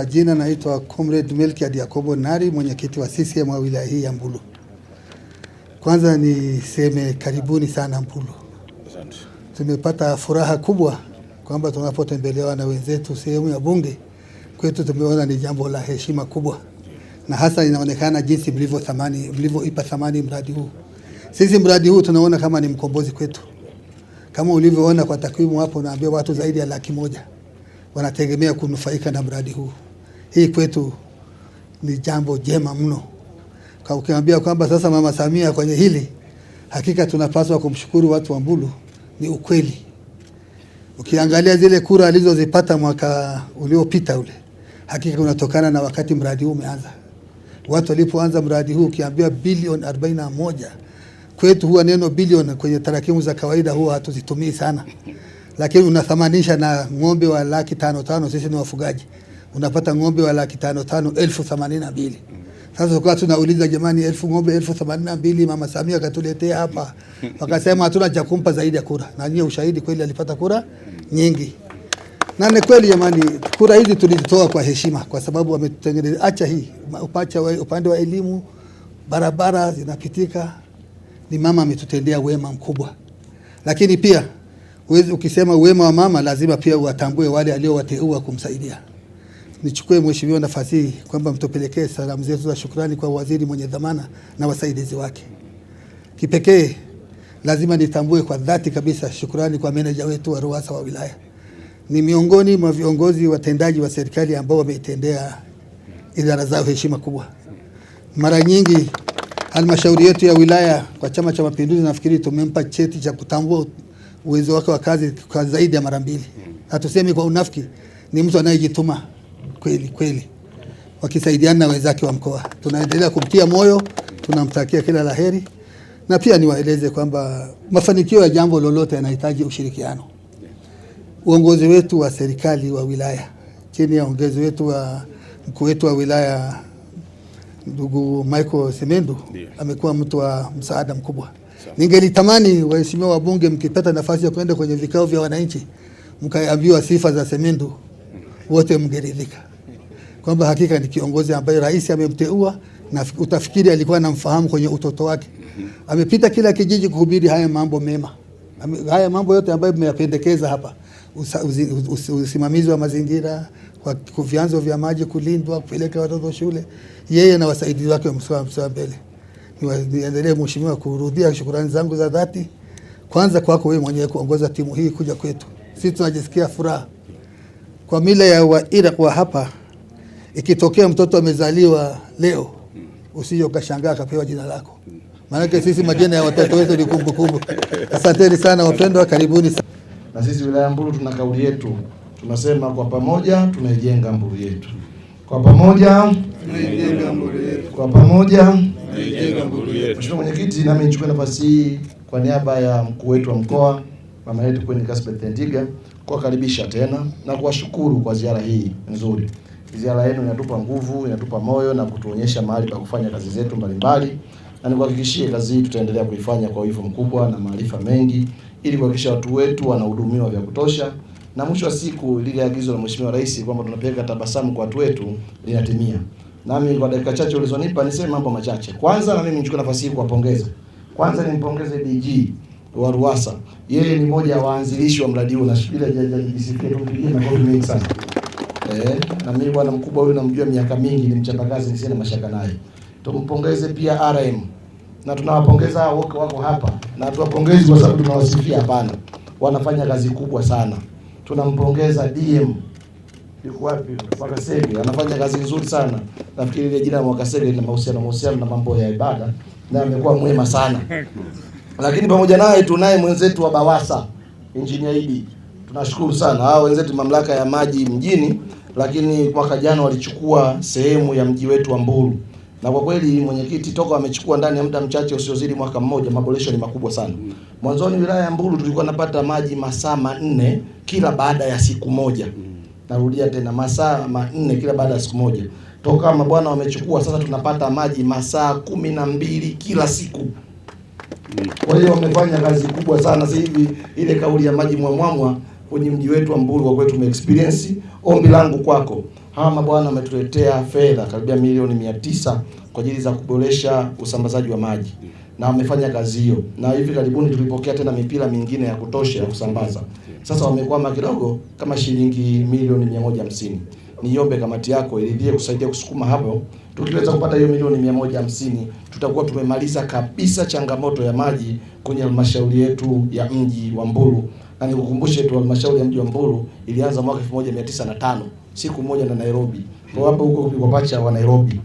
Kwa jina naitwa Comrade Melkiad Yakobo Nari, mwenyekiti wa CCM wa wilaya hii ya Mbulu. Kwanza niseme karibuni sana Mbulu. Tumepata furaha kubwa kwamba tunapotembelewa na wenzetu sehemu ya bunge. Kwetu tumeona ni jambo la heshima kubwa, na hasa inaonekana jinsi mlivyoipa thamani mradi huu. Sisi mradi huu tunaona kama ni mkombozi kwetu. Kama ulivyoona kwa takwimu hapo, naambia watu zaidi ya 100,000 wanategemea kunufaika na mradi huu. Hii kwetu ni jambo jema mno. Kwa ukiambia kwamba sasa Mama Samia kwenye hili, hakika tunapaswa kumshukuru watu wa Mbulu, ni ukweli. Ukiangalia zile kura alizozipata mwaka uliopita ule, hakika unatokana na wakati mradi huu umeanza. Watu walipoanza mradi huu, ukiambia bilioni 41, kwetu huwa neno bilioni kwenye tarakimu za kawaida huwa hatuzitumii sana. Lakini unathamanisha na ng'ombe wa 550,000, sisi ni wafugaji. Unapata ng'ombe wa 550,000, 82,000. Sasa kwa tunauliza jamani, 1000 ng'ombe 82,000 Mama Samia katuletea hapa. Wakasema hatuna cha kumpa zaidi ya kura. Na nyie ushahidi kweli alipata kura nyingi. Na ni kweli jamani, kura hizi tulizitoa kwa heshima kwa sababu wametutengeneza acha hii upande wa elimu, barabara zinapitika. Ni mama ametutendea wema mkubwa. Lakini pia ukisema wema wa mama lazima pia uwatambue wale aliowateua kumsaidia. Nichukue mheshimiwa nafasi hii kwamba mtupelekee salamu zetu za shukrani kwa waziri mwenye dhamana na wasaidizi wake. Kipekee lazima nitambue kwa dhati kabisa shukrani kwa meneja wetu wa RUWASA wa wilaya. Ni miongoni mwa viongozi watendaji wa serikali ambao wameitendea idara zao heshima kubwa. Mara nyingi halmashauri yetu ya wilaya kwa Chama cha Mapinduzi nafikiri tumempa cheti cha kutambua uwezo wake wa kazi kwa zaidi ya mara 2. Hatusemi kwa unafiki, ni mtu anayejituma kweli. Wakisaidiana na wenzake wa mkoa. Tunaendelea kumtia moyo, tunamtakia kila laheri. Na pia niwaeleze kwamba mafanikio ya jambo lolote yanahitaji ushirikiano. Uongozi wetu wa serikali wa wilaya chini ya uongozi wetu wa mkuu wetu wa wilaya ndugu Michael Semendu amekuwa mtu wa msaada mkubwa. Ningelitamani waheshimiwa wabunge mkipata nafasi ya kwenda kwenye vikao vya wananchi mkaambiwa sifa za Semendu, wote mngeridhika kwamba hakika ni kiongozi ambaye rais amemteua, na utafikiri alikuwa anamfahamu kwenye utoto wake. Amepita kila kijiji kuhubiri haya mambo mema. Haya mambo yote ambayo mmeyapendekeza hapa, usimamizi wa mazingira, kwa vyanzo vya maji kulindwa, kupeleka watoto shule, yeye na wasaidizi wake wamsoa mbele. Niendelee mheshimiwa kurudia shukrani zangu za dhati kwanza kwako wewe mwenyewe kuongoza timu hii kuja kwetu. Sisi tunajisikia furaha. Kwa mila ya Wairaq wa hapa, ikitokea mtoto amezaliwa leo, usije ukashangaa akapewa jina lako. Maana sisi majina ya watoto wetu ni kumbukumbu. Asanteni sana wapendwa, karibuni sana. Na sisi wilaya Mbulu tuna kauli yetu. Tunasema kwa pamoja tunaijenga Mbulu yetu. Kwa pamoja tunaijenga Mbulu yetu. Kwa pamoja tunaijenga Mbulu yetu. Mheshimiwa Mwenyekiti, nami nichukue nafasi hii kwa niaba ya mkuu wetu wa mkoa mama yetu Queen Cuthbert Ntiga kuwakaribisha tena na kuwashukuru kwa ziara hii nzuri. Ziara yenu inatupa nguvu, inatupa moyo na kutuonyesha mahali pa kufanya kazi zetu mbalimbali, na nikuhakikishie kazi hii tutaendelea kuifanya kwa wivu mkubwa na maarifa mengi ili kuhakikisha watu wetu wanahudumiwa vya kutosha, na mwisho wa siku lile agizo la Mheshimiwa Rais kwamba tunapeleka tabasamu kwa watu wetu linatimia. Nami kwa dakika chache ulizonipa niseme mambo machache. Kwanza na mimi nichukue nafasi hii kuwapongeza. Kwanza nimpongeze DG wa RUWASA. Yeye ni mmoja wa waanzilishi wa mradi huu na bila jisifia tumpigie makofi mengi sana. Na mimi bwana mkubwa huyu namjua miaka mingi, ni mchapakazi, nisiene mashaka naye. Tumpongeze pia RM. Na tunawapongeza wote wako hapa. Na tuwapongezi kwa sababu tunawasifia, hapana. Wanafanya kazi kubwa sana. Tunampongeza DM. Yuko wapi? Mwakasege anafanya kazi nzuri sana. Nafikiri ile jina la Mwakasege lina mahusiano na mambo ya ibada, na amekuwa mwema sana. Lakini pamoja naye tunaye mwenzetu wa BAWASA, Engineer Idi. Tunashukuru sana. Hao wenzetu mamlaka ya maji mjini, lakini mwaka jana walichukua sehemu ya mji wetu wa Mbulu. Na kwa kweli mwenyekiti, toka wamechukua ndani ya muda mchache usiozidi mwaka mmoja, maboresho ni makubwa sana. Mwanzoni wilaya ya Mbulu tulikuwa napata maji masaa 4 kila baada ya siku moja. Narudia tena, masaa 4 kila baada ya siku moja. Toka mabwana wamechukua sasa tunapata maji masaa 12 kila siku. Kwa hiyo wamefanya kazi kubwa sana. Sasa hivi ile kauli ya maji mwamwamwa kwenye mji wetu wa Mbulu kwa kwetu tumeexperience. Ombi langu kwako, Hawa mabwana wametuletea fedha karibia milioni 900 kwa ajili za kuboresha usambazaji wa maji, na wamefanya kazi hiyo, na hivi karibuni tulipokea tena mipira mingine ya kutosha ya kusambaza. Sasa wamekwama kidogo kama shilingi milioni 150. Niombe kamati yako iridhie kusaidia kusukuma hapo. Tukiweza kupata hiyo milioni 150, tutakuwa tumemaliza kabisa changamoto ya maji kwenye halmashauri yetu ya mji wa Mbulu. Na nikukumbushe tu halmashauri ya mji wa Mbulu ilianza mwaka 1905, siku moja na Nairobi. Kwa hapo huko kwa pacha wa Nairobi.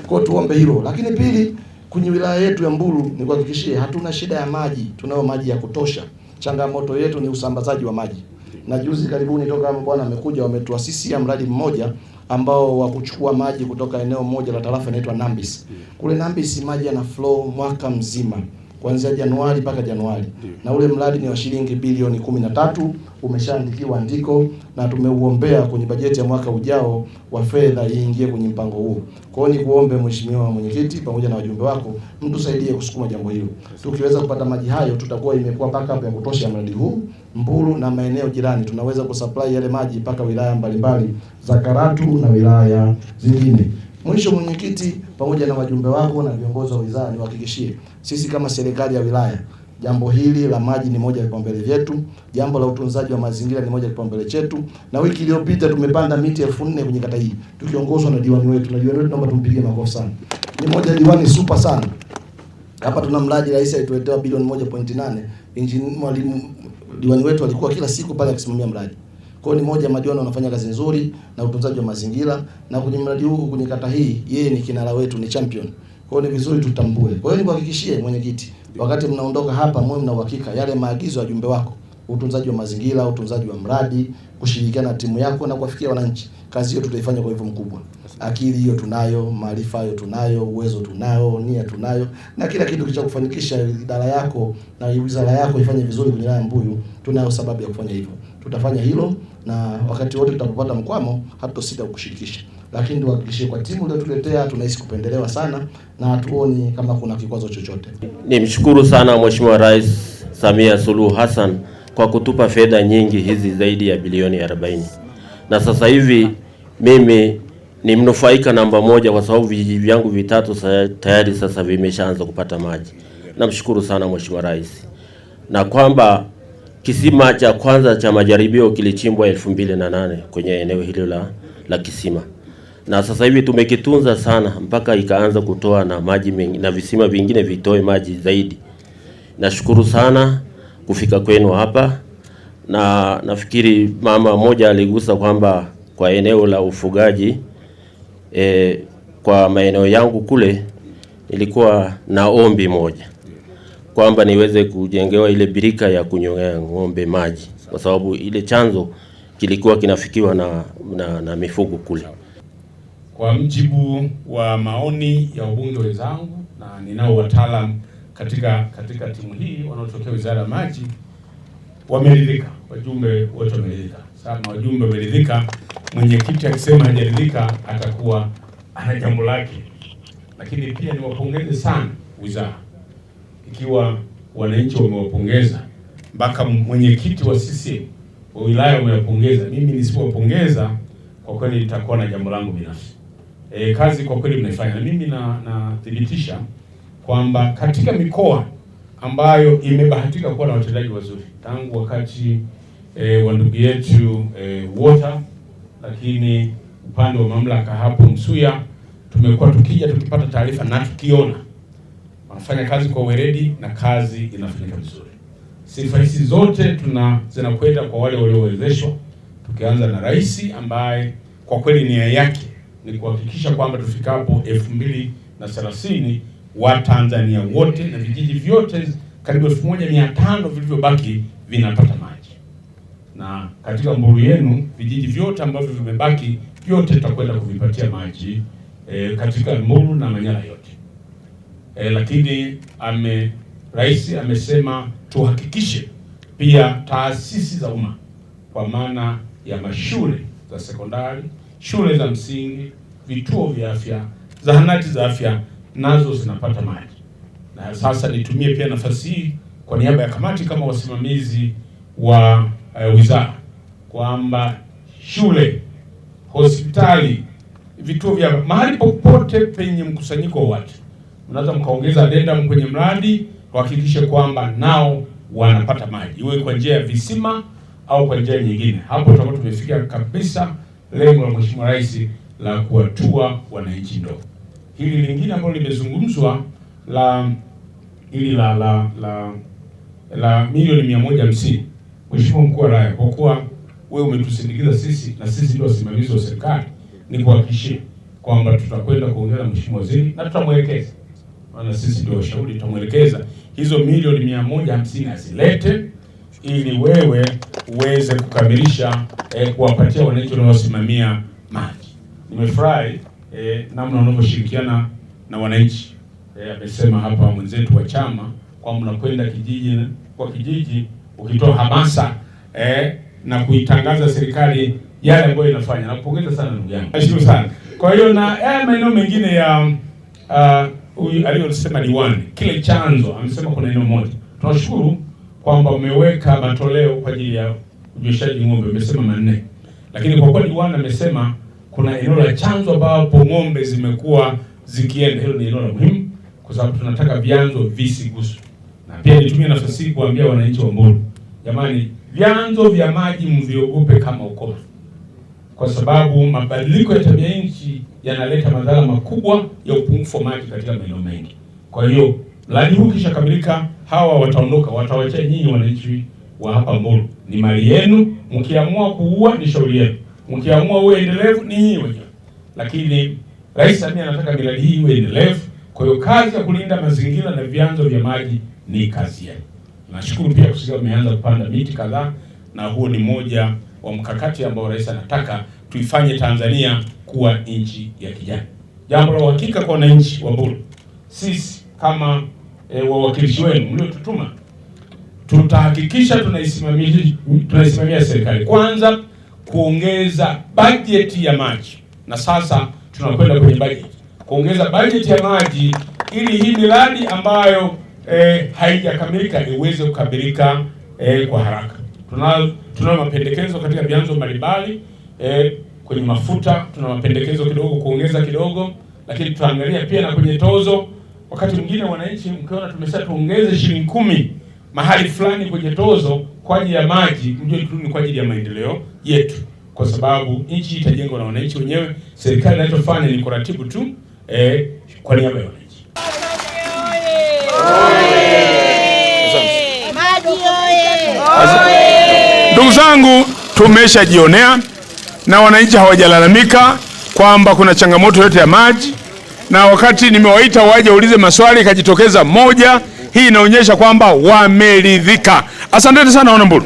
Kwa tuombe hilo. Lakini pili, kwenye wilaya yetu ya Mbulu ni kuhakikishie hatuna shida ya maji, tunayo maji ya kutosha. Changamoto yetu ni usambazaji wa maji. Na juzi karibuni toka bwana amekuja wametuasisia mradi mmoja ambao wa kuchukua maji kutoka eneo moja la tarafa inaitwa Nambis. Kule Nambis maji yana flow mwaka mzima kuanzia Januari mpaka Januari. Na ule mradi ni wa shilingi bilioni 13, umeshaandikiwa andiko na tumeuombea kwenye bajeti ya mwaka ujao wa fedha iingie kwenye mpango huu. Kwa hiyo ni kuombe Mheshimiwa Mwenyekiti pamoja na wajumbe wako mtusaidie kusukuma jambo hilo. Tukiweza kupata maji hayo tutakuwa imekuwa backup ya kutosha mradi huu. Mbulu na maeneo jirani tunaweza kusupply yale maji mpaka wilaya mbalimbali za Karatu na wilaya zingine. Mwisho Mwenyekiti, pamoja na wajumbe wako na viongozi wa wizara, niwahakikishie sisi kama serikali ya wilaya jambo hili la maji ni moja ya vipaumbele vyetu, jambo la utunzaji wa mazingira ni moja ya kipaumbele chetu. Na wiki iliyopita tumepanda miti 4000 kwenye kata hii tukiongozwa na diwani wetu. Na diwani wetu naomba tumpigie makofi sana. Ni moja ya diwani super sana. Hapa tuna mradi rais alituletea bilioni 1.8. Mwalimu diwani wetu alikuwa kila siku pale akisimamia mradi. Kwa hiyo ni moja ya madiwani wanafanya kazi nzuri na utunzaji wa mazingira, na kwenye mradi huu kwenye kata hii yeye ni kinara wetu, ni champion. Kwa hiyo ni vizuri tutambue. Kwa hiyo nikuhakikishie Mwenyekiti, wakati mnaondoka hapa mwe mna uhakika yale maagizo ya wajumbe wako, utunzaji wa mazingira, utunzaji wa mradi, kushirikiana na timu yako na kuwafikia wananchi. Kazi hiyo tutaifanya kwa hivyo mkubwa. Akili hiyo tunayo, maarifa hayo tunayo, uwezo tunao, nia tunayo, na kila kitu kicha kufanikisha idara yako na wizara yako ifanye vizuri kwenye wilaya ya Mbuyu, tunayo sababu ya kufanya hivyo. Tutafanya hilo, na wakati wote tutapopata mkwamo hatutosita kukushirikisha. Lakini tuhakikishie kwa timu ile tuletea tunahisi kupendelewa sana na hatuoni kama kuna kikwazo chochote. Nimshukuru sana Mheshimiwa Rais Samia Suluhu Hassan kwa kutupa fedha nyingi hizi zaidi ya bilioni 40. Na sasa hivi mimi ni mnufaika namba moja kwa sababu vijiji vyangu vitatu tayari sasa vimeshaanza kupata maji. Namshukuru sana Mheshimiwa Rais. Na kwamba kisima cha kwanza cha majaribio kilichimbwa 2008 kwenye eneo hilo la kisima. Na sasa hivi tumekitunza sana mpaka ikaanza kutoa na maji mengi na visima vingine vitoe maji zaidi. Nashukuru sana kufika kwenu hapa, na nafikiri mama moja aligusa kwamba kwa eneo la ufugaji kwa maeneo yangu kule nilikuwa na ombi moja kwamba niweze kujengewa ile birika ya kunyongea ng'ombe maji, kwa sababu ile chanzo kilikuwa kinafikiwa na mifugo kule. Kwa mjibu wa maoni ya wabunge wenzangu, na ninao wataalamu katika timu hii wanaotokea Wizara ya Maji, wameridhika, wajumbe wote wameridhika. Sasa wajumbe wameridhika, mwenyekiti akisema hajaridhika atakuwa ana jambo lake. Lakini pia niwapongeze sana wizara, ikiwa wananchi wamewapongeza mpaka mwenyekiti wa CCM wa wilaya wamewapongeza, mimi nisipowapongeza kwa kweli nitakuwa na jambo langu binafsi. Kazi kwa kweli mnaifanya, na mimi nathibitisha kwamba katika mikoa ambayo imebahatika kuwa na watendaji wazuri tangu wakati wa ndugu yetu Water, lakini upande wa mamlaka hapo Msuya tumekuwa tukipata taarifa na tukiona wanafanya kazi kwa weledi na kazi inafanyika vizuri. Sifa hizi zote zinakwenda kwa wale waliowezeshwa, tukianza na rais ambaye kwa kweli nia yake ni kuhakikisha kwamba tufikapo 2030 Watanzania wote na vijiji vyote karibu 1500 vilivyobaki vinapata maji. Na katika Mbulu yenu vijiji vyote ambavyo vimebaki vyote tutakwenda kuvipatia maji katika Mbulu na Manyara yote. Lakini rais amesema tuhakikishe pia taasisi za umma kwa maana ya mashule za sekondari, shule za msingi, vituo vya afya, zahanati za afya nazo zinapata maji. Na sasa nitumie pia nafasi hii kwa niaba ya kamati kama wasimamizi wa wizara kwamba shule hospitali, vituo vya mahali popote penye mkusanyiko wa watu, mnaweza mkaongeza addendum kwenye mradi kuhakikisha kwamba nao wanapata maji, iwe kwa njia ya visima au kwa njia nyingine. Hapo tutakuwa tumefikia kabisa lengo la Mheshimiwa Rais la kuwatua wananchi ndoo. Hili lingine ambalo limezungumzwa la milioni 150, Mheshimiwa Mkuu wa Wilaya, kwa kuwa wewe umetusindikiza sisi na sisi ndio wasimamizi wa serikali, ni kuhakikishia kwamba tutakwenda kuongea na Mheshimiwa Waziri na tutamwelekeza, maana sisi ndio washauri, tutamwelekeza hizo milioni 150 azilete ili wewe uweze kukamilisha kuwapatia wananchi wanaosimamia maji. Nimefurahi namna unavyoshirikiana na wananchi. Amesema hapa mwenzetu wa chama kwamba mnakwenda kijiji kwa kijiji ukitoa hamasa na kuitangaza serikali yale ambayo inafanya. Nakupongeza sana ndugu yangu. Nashukuru sana. Kwa hiyo na maeneo mengine ya huyu aliyosema diwani, kile chanzo amesema kuna eneo moja. Tunashukuru kwamba umeweka matoleo kwa ajili ya unyeshaji ng'ombe, umesema 4. Lakini kwa kuwa diwani amesema kuna eneo la chanzo ambapo ng'ombe zimekuwa zikienda, hilo ni eneo la muhimu kwa sababu tunataka vyanzo visiguswe. Na pia nitumie nafasi hii kuambia wananchi wa Mbulu, jamani, vyanzo vya maji mviogope kama ukoma, kwa sababu mabadiliko ya tabia nchi yanaleta madhara makubwa ya upungufu wa maji katika maeneo mengi. Kwa hiyo mradi huu kisha kamilika, hawa wataondoka, watawachia nyinyi wananchi wa hapa Mbulu. Ni mali yenu, mkiamua kuua ni shauri yenu, mkiamua uwe endelevu ni nyinyi wenyewe. Lakini Rais Samia anataka miradi hii iwe endelevu. Kwa hiyo kazi ya kulinda mazingira na vyanzo vya maji ni kazi yenu. Nashukuru pia kusikia umeanza kupanda miti kadhaa, na huo ni moja wa mkakati ambao Rais anataka tuifanye Tanzania kuwa nchi ya kijani. Jambo la uhakika kwa wananchi wa Mbulu, sisi kama wawakilishi wenu mliotutuma, tutahakikisha tunaisimamia serikali. Kwanza kuongeza bajeti ya maji, na sasa tunakwenda kwenye bajeti kuongeza bajeti ya maji ili hii miradi ambayo haijakamilika iweze kukamilika kwa haraka. Tunayo mapendekezo katika vyanzo mbalimbali, kwenye mafuta tuna mapendekezo kidogo kuongeza kidogo, lakini tutaangalia pia na kwenye tozo. Wakati mwingine wananchi mkiona tumesha tuongeze shilingi 10 mahali fulani kwenye tozo kwa ajili ya maji, mjue tu ni kwa ajili ya maendeleo yetu, kwa sababu nchi itajengwa na wananchi wenyewe. Serikali inachofanya ni kuratibu tu kwa niaba ya wananchi. Ndugu zangu, tumeshajionea na wananchi hawajalalamika kwamba kuna changamoto yote ya maji, na wakati nimewaita waje ulize maswali kajitokeza moja. Hii inaonyesha kwamba wameridhika. Asanteni sana wana Mbulu.